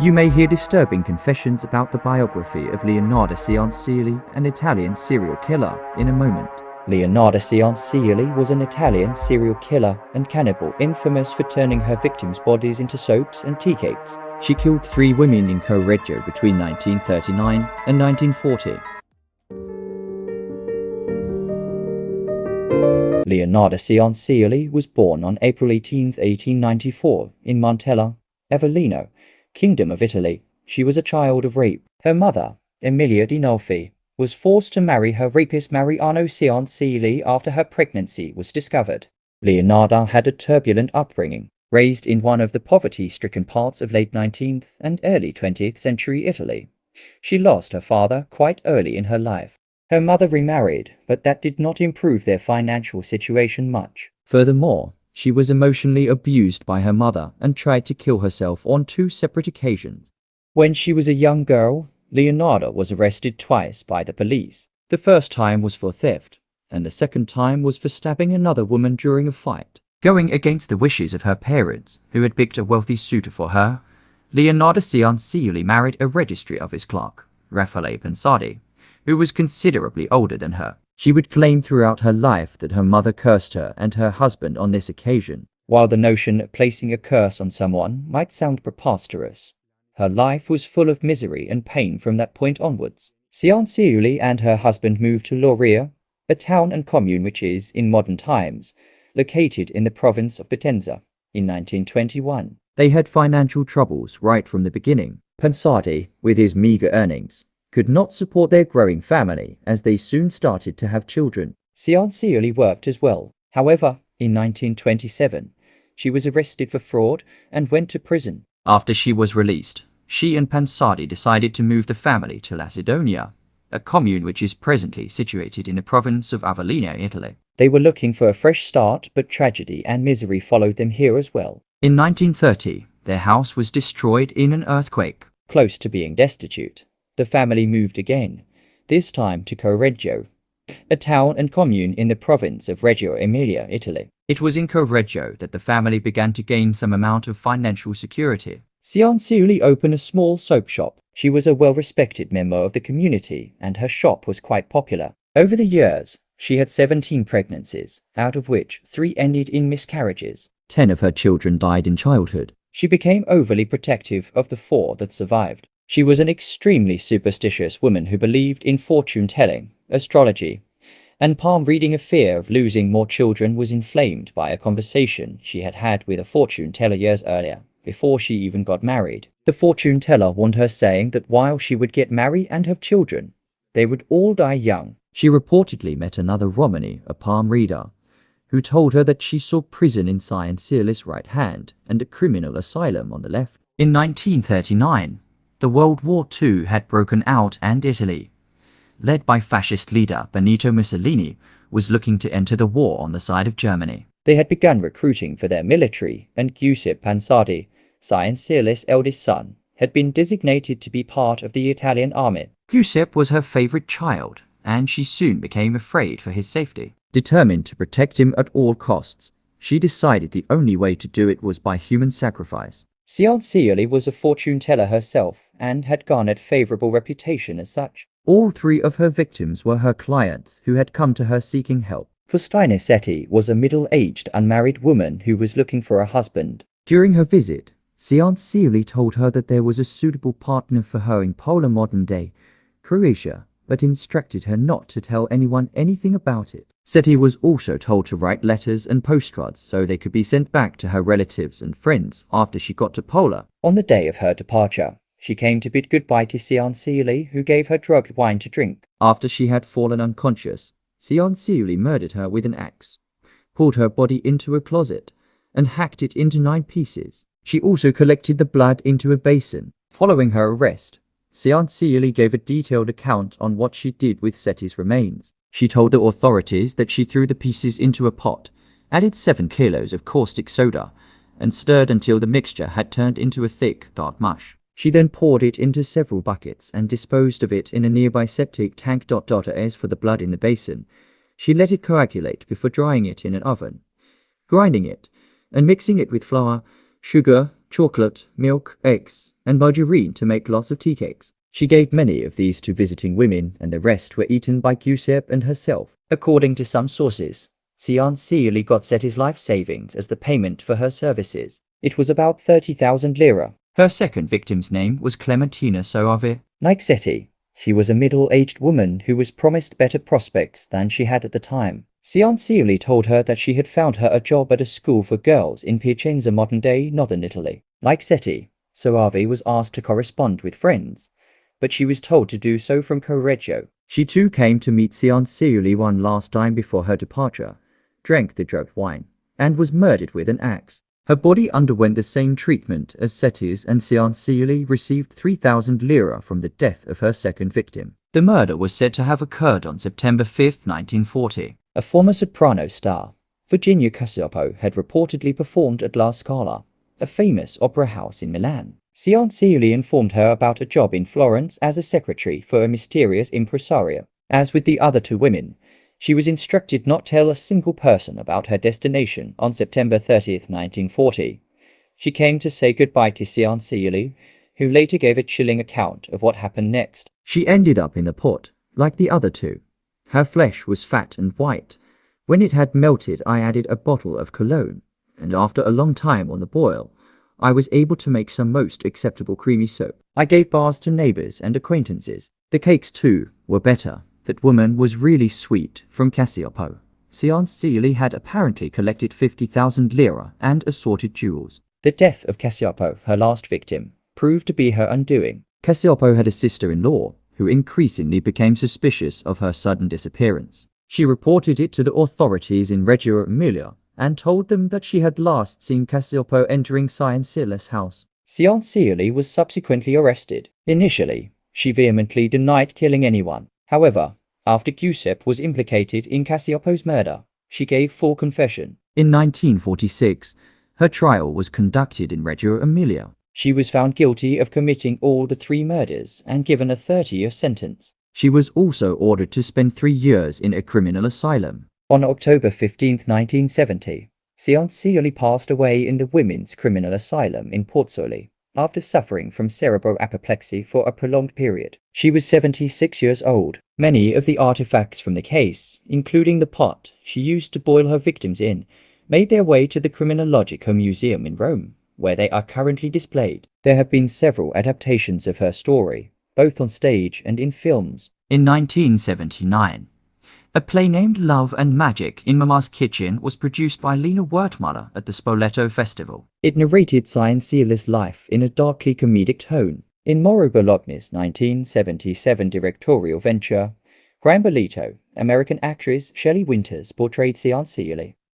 You may hear disturbing confessions about the biography of Leonardo Cianciulli, an Italian serial killer, in a moment. Leonardo Cianciulli was an Italian serial killer and cannibal infamous for turning her victims' bodies into soaps and tea cakes. She killed 3 women in Correggio between 1939 and 1940. Leonardo Cianciulli was born on April 18, 1894, in Montella, Avellino, Kingdom of Italy. She was a child of rape. Her mother, Emilia Dinolfi, was forced to marry her rapist Mariano Cianciulli after her pregnancy was discovered. Leonardo had a turbulent upbringing, raised in one of the poverty-stricken parts of late 19th and early 20th century Italy. She lost her father quite early in her life. Her mother remarried, but that did not improve their financial situation much. Furthermore, she was emotionally abused by her mother and tried to kill herself on 2 separate occasions. When she was a young girl, Leonardo was arrested twice by the police. The first time was for theft, and the second time was for stabbing another woman during a fight. Going against the wishes of her parents, who had picked a wealthy suitor for her, Leonardo Cianciulli married a registry office clerk, Raffaele Pensardi, who was considerably older than her. She would claim throughout her life that her mother cursed her and her husband on this occasion. While the notion of placing a curse on someone might sound preposterous, her life was full of misery and pain from that point onwards. Cianciulli and her husband moved to Lauria, a town and commune which is, in modern times, located in the province of Potenza, in 1921. They had financial troubles right from the beginning. Pensardi, with his meager earnings, could not support their growing family as they soon started to have children. Cianciulli worked as well. However, in 1927, she was arrested for fraud and went to prison. After she was released, she and Pensardi decided to move the family to Lacedonia, a commune which is presently situated in the province of Avellino, Italy. They were looking for a fresh start, but tragedy and misery followed them here as well. In 1930, their house was destroyed in an earthquake. Close to being destitute, the family moved again, this time to Correggio, a town and commune in the province of Reggio Emilia, Italy. It was in Correggio that the family began to gain some amount of financial security. Cianciulli opened a small soap shop. She was a well-respected member of the community, and her shop was quite popular. Over the years, she had 17 pregnancies, out of which 3 ended in miscarriages. 10 of her children died in childhood. She became overly protective of the 4 that survived. She was an extremely superstitious woman who believed in fortune-telling, astrology, and palm reading. A fear of losing more children was inflamed by a conversation she had had with a fortune-teller years earlier, before she even got married. The fortune-teller warned her, saying that while she would get married and have children, they would all die young. She reportedly met another Romani, a palm reader, who told her that she saw prison in Cianciulli's right hand and a criminal asylum on the left. In 1939, the World War II had broken out, and Italy, led by fascist leader Benito Mussolini, was looking to enter the war on the side of Germany. They had begun recruiting for their military, and Giuseppe Pensardi, Cianciulli's eldest son, had been designated to be part of the Italian army. Giuseppe was her favorite child, and she soon became afraid for his safety. Determined to protect him at all costs, she decided the only way to do it was by human sacrifice. Cianciulli was a fortune-teller herself and had garnered favorable reputation as such. All 3 of her victims were her clients who had come to her seeking help. Faustina Setti was a middle-aged unmarried woman who was looking for a husband. During her visit, Cianciulli told her that there was a suitable partner for her in Poland, modern-day Croatia, but instructed her not to tell anyone anything about it. Setti was also told to write letters and postcards so they could be sent back to her relatives and friends after she got to Poland. On the day of her departure, she came to bid goodbye to Cianciulli, who gave her drugged wine to drink. After she had fallen unconscious, Cianciulli murdered her with an axe, pulled her body into a closet, and hacked it into 9 pieces. She also collected the blood into a basin. Following her arrest, Cianciulli gave a detailed account on what she did with Setti's remains. She told the authorities that she threw the pieces into a pot, added 7 kilos of caustic soda, and stirred until the mixture had turned into a thick, dark mush. She then poured it into several buckets and disposed of it in a nearby septic tank. As for the blood in the basin, she let it coagulate before drying it in an oven, grinding it, and mixing it with flour, sugar, chocolate, milk, eggs, and margarine to make lots of tea cakes. She gave many of these to visiting women, and the rest were eaten by Giuseppe and herself. According to some sources, Sion Seely got Setti's life savings as the payment for her services. It was about 30,000 lira. Her second victim's name was Clementina Soave. Like Setti, she was a middle-aged woman who was promised better prospects than she had at the time. Sion Seely told her that she had found her a job at a school for girls in Piacenza, modern-day northern Italy. Like Setti, Soave was asked to correspond with friends, but she was told to do so from Correggio. She too came to meet Sion Seely one last time before her departure, drank the drugged wine, and was murdered with an axe. Her body underwent the same treatment as Setti's, and Sion Seely received 3,000 lira from the death of her second victim. The murder was said to have occurred on September 5, 1940. A former soprano star, Virginia Cacioppo, had reportedly performed at La Scala, a famous opera house in Milan. Sion Seely informed her about a job in Florence as a secretary for a mysterious impresario. As with the other two women, she was instructed not to tell a single person about her destination on September 30, 1940. She came to say goodbye to Sion Seely, who later gave a chilling account of what happened next. She ended up in the pot, like the other two. Her flesh was fat and white. When it had melted, I added a bottle of cologne, and after a long time on the boil, I was able to make some most acceptable creamy soap. I gave bars to neighbors and acquaintances. The cakes, too, were better. That woman was really sweet. From Cacioppo. Sion Seely had apparently collected 50,000 lira and assorted jewels. The death of Cacioppo, her last victim, proved to be her undoing. Cacioppo had a sister-in-law who increasingly became suspicious of her sudden disappearance. She reported it to the authorities in Reggio Emilia and told them that she had last seen Cacioppo entering Sion Seely's house. Sion Seely was subsequently arrested. Initially, she vehemently denied killing anyone. However, after Giuseppe was implicated in Cacioppo's murder, she gave full confession. In 1946, her trial was conducted in Reggio Emilia. She was found guilty of committing all the 3 murders and given a 30-year sentence. She was also ordered to spend 3 years in a criminal asylum. On October 15, 1970, Sion Seely passed away in the women's criminal asylum in Pozzuoli after suffering from cerebral apoplexy for a prolonged period. She was 76 years old. Many of the artifacts from the case, including the pot she used to boil her victims in, made their way to the Criminologico Museum in Rome, where they are currently displayed. There have been several adaptations of her story, both on stage and in films. In 1979, a play named Love and Magic in Mama's Kitchen was produced by Lina Wertmuller at the Spoleto Festival. It narrated Sion Seely's life in a darkly comedic tone. In Mauro Bologna's 1977 directorial venture, Gran Bolito, American actress Shelley Winters portrayed Sion Seely.